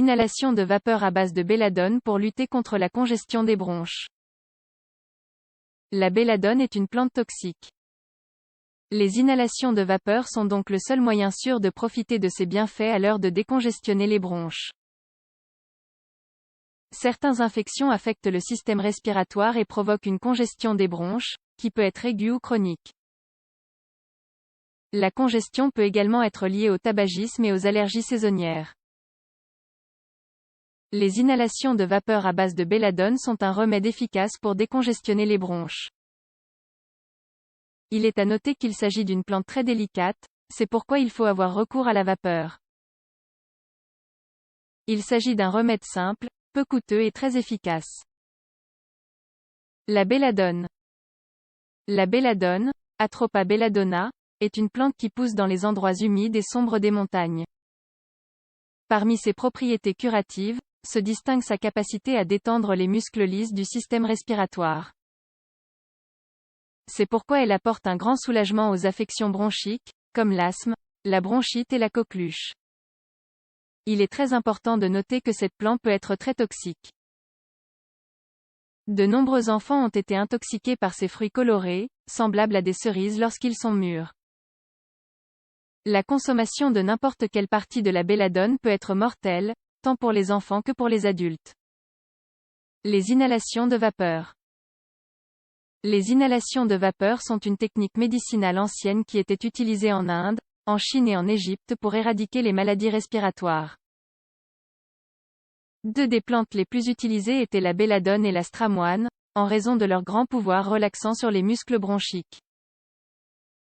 Inhalation de vapeur à base de belladone pour lutter contre la congestion des bronches. La belladone est une plante toxique. Les inhalations de vapeur sont donc le seul moyen sûr de profiter de ses bienfaits à l'heure de décongestionner les bronches. Certaines infections affectent le système respiratoire et provoquent une congestion des bronches, qui peut être aiguë ou chronique. La congestion peut également être liée au tabagisme et aux allergies saisonnières. Les inhalations de vapeur à base de belladone sont un remède efficace pour décongestionner les bronches. Il est à noter qu'il s'agit d'une plante très délicate, c'est pourquoi il faut avoir recours à la vapeur. Il s'agit d'un remède simple, peu coûteux et très efficace. La belladone. La belladone, Atropa belladonna, est une plante qui pousse dans les endroits humides et sombres des montagnes. Parmi ses propriétés curatives, se distingue sa capacité à détendre les muscles lisses du système respiratoire. C'est pourquoi elle apporte un grand soulagement aux affections bronchiques, comme l'asthme, la bronchite et la coqueluche. Il est très important de noter que cette plante peut être très toxique. De nombreux enfants ont été intoxiqués par ces fruits colorés, semblables à des cerises lorsqu'ils sont mûrs. La consommation de n'importe quelle partie de la belladone peut être mortelle, tant pour les enfants que pour les adultes. Les inhalations de vapeur. Les inhalations de vapeur sont une technique médicinale ancienne qui était utilisée en Inde, en Chine et en Égypte pour éradiquer les maladies respiratoires. Deux des plantes les plus utilisées étaient la belladone et la stramoine, en raison de leur grand pouvoir relaxant sur les muscles bronchiques.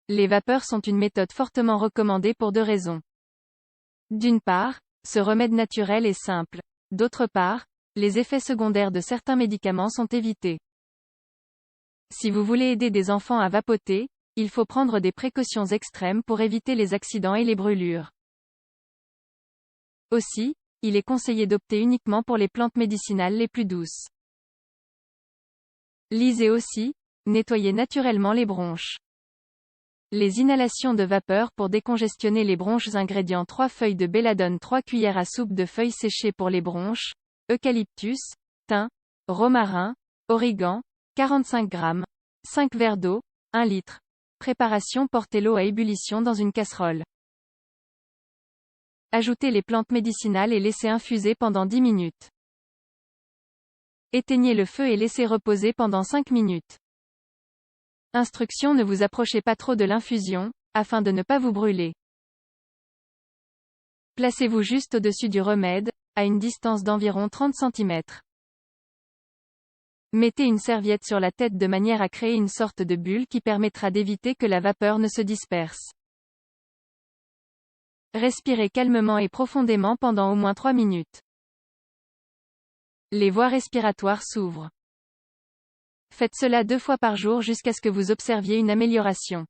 Les vapeurs sont une méthode fortement recommandée pour deux raisons. D'une part, ce remède naturel est simple. D'autre part, les effets secondaires de certains médicaments sont évités. Si vous voulez aider des enfants à vapoter, il faut prendre des précautions extrêmes pour éviter les accidents et les brûlures. Aussi, il est conseillé d'opter uniquement pour les plantes médicinales les plus douces. Lisez aussi, nettoyez naturellement les bronches. Les inhalations de vapeur pour décongestionner les bronches. Ingrédients: 3 feuilles de belladone, 3 cuillères à soupe de feuilles séchées pour les bronches, eucalyptus, thym, romarin, origan, 45 g, 5 verres d'eau, 1 litre. Préparation: portez l'eau à ébullition dans une casserole. Ajoutez les plantes médicinales et laissez infuser pendant 10 minutes. Éteignez le feu et laissez reposer pendant 5 minutes. Instruction: ne vous approchez pas trop de l'infusion, afin de ne pas vous brûler. Placez-vous juste au-dessus du remède, à une distance d'environ 30 cm. Mettez une serviette sur la tête de manière à créer une sorte de bulle qui permettra d'éviter que la vapeur ne se disperse. Respirez calmement et profondément pendant au moins 3 minutes. Les voies respiratoires s'ouvrent. Faites cela 2 fois par jour jusqu'à ce que vous observiez une amélioration.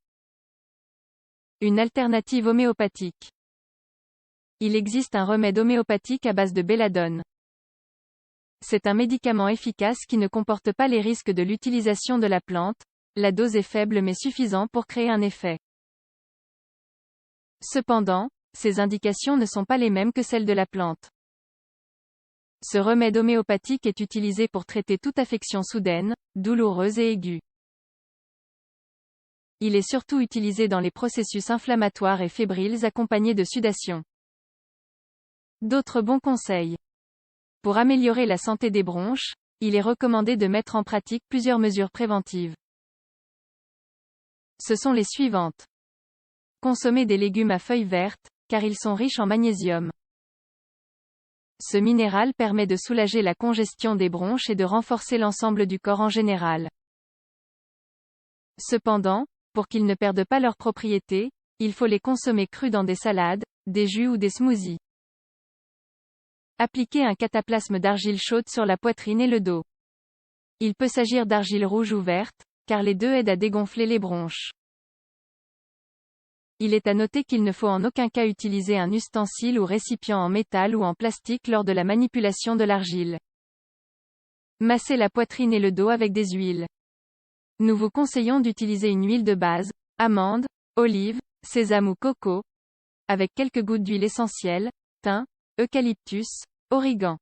Une alternative homéopathique. Il existe un remède homéopathique à base de belladone. C'est un médicament efficace qui ne comporte pas les risques de l'utilisation de la plante, la dose est faible mais suffisante pour créer un effet. Cependant, ces indications ne sont pas les mêmes que celles de la plante. Ce remède homéopathique est utilisé pour traiter toute affection soudaine, douloureuse et aiguë. Il est surtout utilisé dans les processus inflammatoires et fébriles accompagnés de sudation. D'autres bons conseils. Pour améliorer la santé des bronches, il est recommandé de mettre en pratique plusieurs mesures préventives. Ce sont les suivantes. Consommer des légumes à feuilles vertes, car ils sont riches en magnésium. Ce minéral permet de soulager la congestion des bronches et de renforcer l'ensemble du corps en général. Cependant, pour qu'ils ne perdent pas leurs propriétés, il faut les consommer crus dans des salades, des jus ou des smoothies. Appliquez un cataplasme d'argile chaude sur la poitrine et le dos. Il peut s'agir d'argile rouge ou verte, car les deux aident à dégonfler les bronches. Il est à noter qu'il ne faut en aucun cas utiliser un ustensile ou récipient en métal ou en plastique lors de la manipulation de l'argile. Massez la poitrine et le dos avec des huiles. Nous vous conseillons d'utiliser une huile de base, amande, olive, sésame ou coco, avec quelques gouttes d'huile essentielle, thym, eucalyptus, Origan.